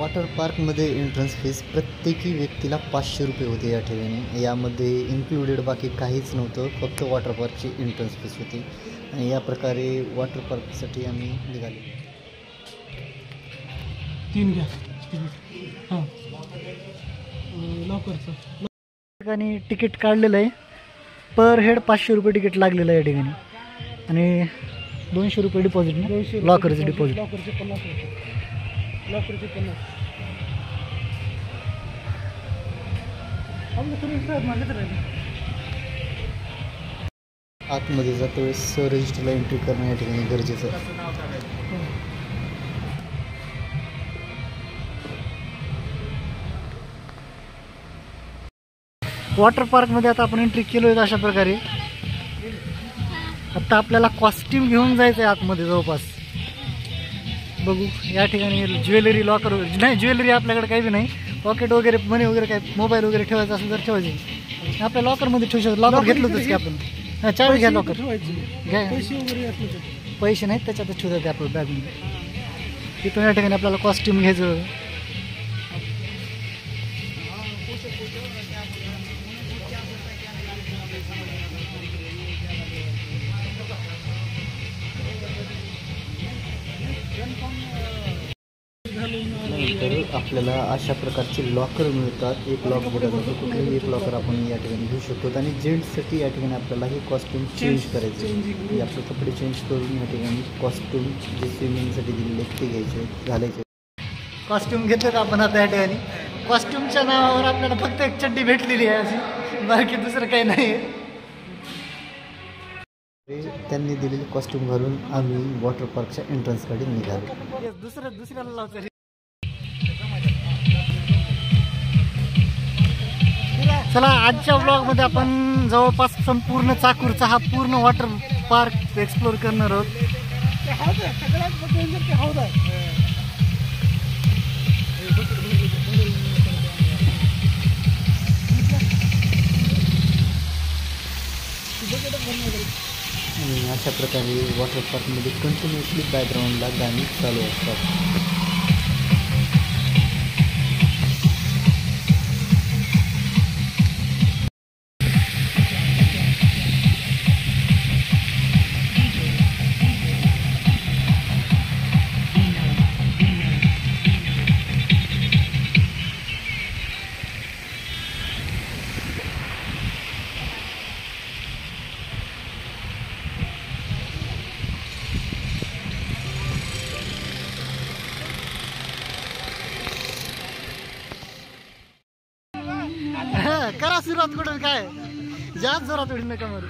Water पार्कमध्ये entrance fees प्रत्येकी व्यक्तीला 500 रुपये होते या ठिकाणी. यामध्ये इन्क्लुडेड बाकी काहीच नव्हतं, फक्त वॉटर पार्कची एंट्रन्स फीस होती. आणि या प्रकारे वॉटर पार्कसाठी आम्ही निघालो. 3 घ्या तिकीट. हां लवकरचं ठिकाणी तिकीट काढलेलं आहे. पर हेड 500 रुपये तिकीट लागलेलं आहे या ठिकाणी. आणि 200 रुपये डिपॉझिट ना, लॉकरचं डिपॉझिट. लॉकरचे 50 रुपये. लॉकरचे 50. आतमध्ये जातो वेळेस रजिस्टरला एंट्री करणं या ठिकाणी गरजेचं आहे. वॉटर पार्कमध्ये आता आपण एंट्री केलो आहे. अशा प्रकारे आता आपल्याला कॉस्ट्यूम घेऊन जायचं आहे आतमध्ये. जवळपास बघू या ठिकाणी ज्वेलरी लॉकर नाही, ज्वेलरी आपल्याकडे काही बी नाही. पॉकेट वगैरे मनी वगैरे काही मोबाईल वगैरे ठेवायचं असेल तर ठेवायचे. आपल्या लॉकरमध्ये ठेवू शकतो. लॉकर घेतलं होतंच की आपण. हां चावी घ्या लॉकर घ्या. पैसे नाहीत त्याच्यातच ठेवतात ते आपलं बॅगमध्ये. तिथून या ठिकाणी आपल्याला कॉस्ट्यूम घ्यायचं. नंतर आपल्याला अशा प्रकारचे लॉकर मिळतात. एक लॉक बोलत जातो, कुठलेही एक लॉकर आपण या ठिकाणी घेऊ शकतो. आणि जेंट्ससाठी या ठिकाणी आपल्याला हे कॉस्ट्यूम चेंज करायचे आहे. आपले कपडे चेंज करून या ठिकाणी कॉस्ट्यूम जे स्विमिंगसाठी दिलेले ते घ्यायचे घालायचे. कॉस्ट्यूम घेतलं आपण आता या ठिकाणी. कॉस्ट्यूमच्या नावावर आपल्याला फक्त एक चड्डी भेटलेली आहे अशी, बाकी दुसरं काही नाही. त्यांनी दिलेली कॉस्ट्यूम घालून आम्ही वॉटर पार्कच्या एंट्रन्सकडे निघालो. दुसऱ्याला लावतो. चला आजच्या ब्लॉगमध्ये आपण जवळपास संपूर्ण चाकूरचा हा पूर्ण वॉटर पार्क एक्सप्लोर करणार आहोत. अशा प्रकारे वॉटर पार्कमध्ये कंटिन्युअसली बॅकग्राऊंडला गाणी चालू असतात. करा सुरुवात कुठं काय जास्त जोरात उडी नका मारू.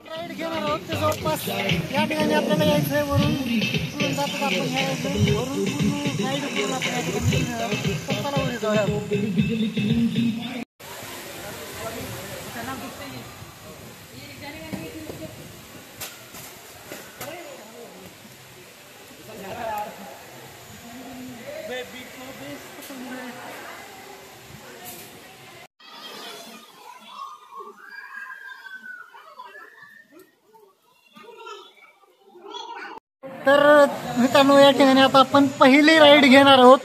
राईड घेणार आहोत ते जवळपास या ठिकाणी आपल्याला यायचं आहे वरून जातात आपण ह्या वरून पूर्ण गाईड करून आपण या ठिकाणी सत्ताला जाऊया. तर मित्रांनो या ठिकाणी आता आपण पहिली राईड घेणार आहोत.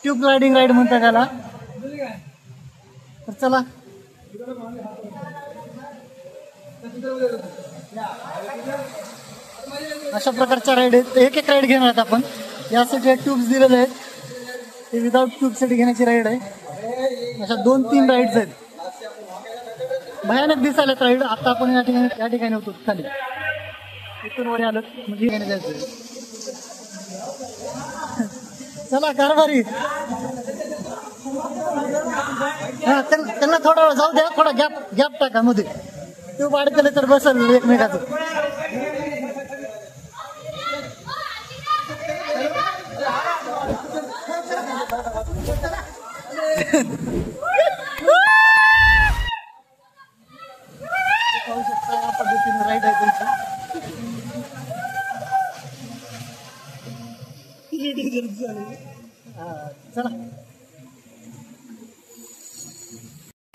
ट्यूब ग्लायडिंग राईड म्हणतात त्याला. तर चला अशा प्रकारच्या राईड आहेत. एक एक राईड घेणार आहोत आपण. यासाठी ट्यूब्स दिलेले आहेत. ते विदाउट ट्यूबसाठी घेण्याची राईड आहे. अशा 2-3 राईड्स आहेत. भयानक दिसायला राईड. आता आपण या ठिकाणी होतो खाली. इथून वर आलो म्हणजे जायचं. चला कारभारी. हा त्यांना थोडा वेळ जाऊ द्या. थोडा गॅप टाका मध्ये. ट्यूब अडकले तर बसल एकमेकाचं. पाहू शकता या पद्धतीने राईड आहे तुमची. चला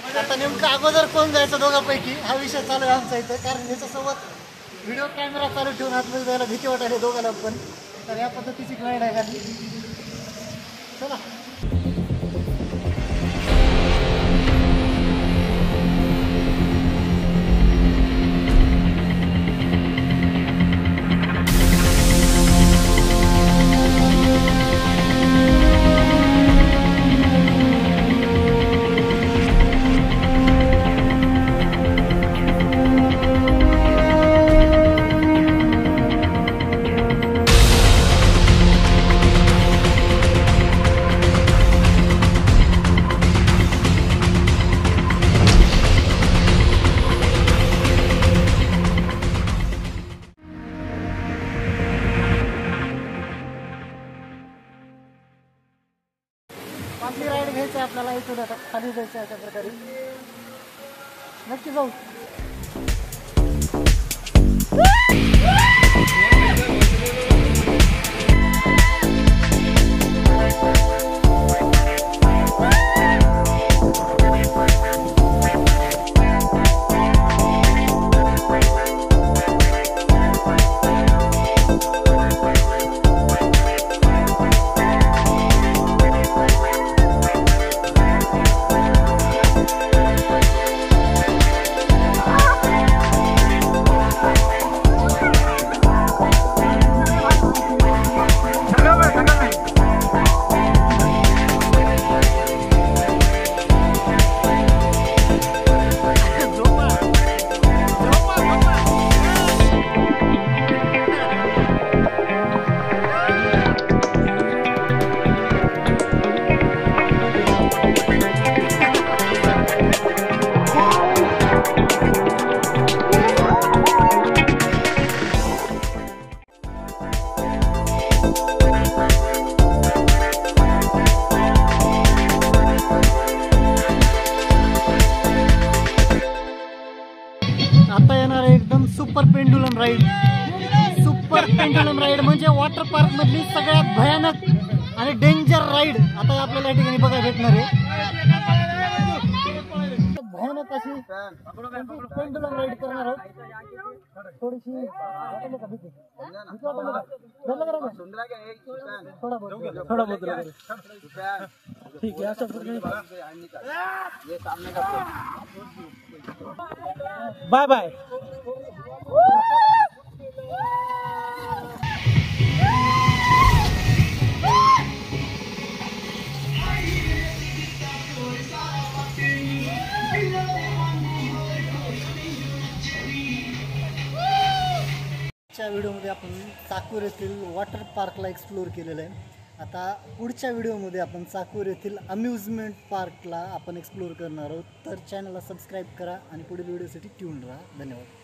आता नेमकं अगोदर कोण जायचं दोघांपैकी हा विषय चालू आहे आमचा इथं. कारण याच्यासोबत व्हिडिओ कॅमेरा चालू ठेवून आतमध्ये जायला भीती वाटायला दोघांना पण. तर या पद्धतीची राईड आहे खाली. चला आपली राईड घ्यायची आपल्याला. इथून आता खाली जायचं अशा प्रकारे. नक्की जाऊ. आता येणार एकदम super pendulum ride. Super pendulum ride म्हणजे वॉटर पार्क मधली सगळ्यात भयानक आणि डेंजर राईड आता आपल्याला या ठिकाणी बघायला भेटणार आहे. भयानक अशी पेंडुलम राईड करणार आहोत. थोडीशी थोडा बहुत ठीक आहे. अशा बाय बाय. च्या व्हिडिओमध्ये आपण चाकूर येथील वॉटर पार्कला एक्सप्लोर केलेलं आहे. आता पुढच्या व्हिडिओमध्ये आपण चाकूर येथील अम्युजमेंट पार्कला आपण एक्सप्लोर करणार आहोत. तर चॅनलला सबस्क्राईब करा आणि पुढील व्हिडिओसाठी ट्यून राहा. धन्यवाद.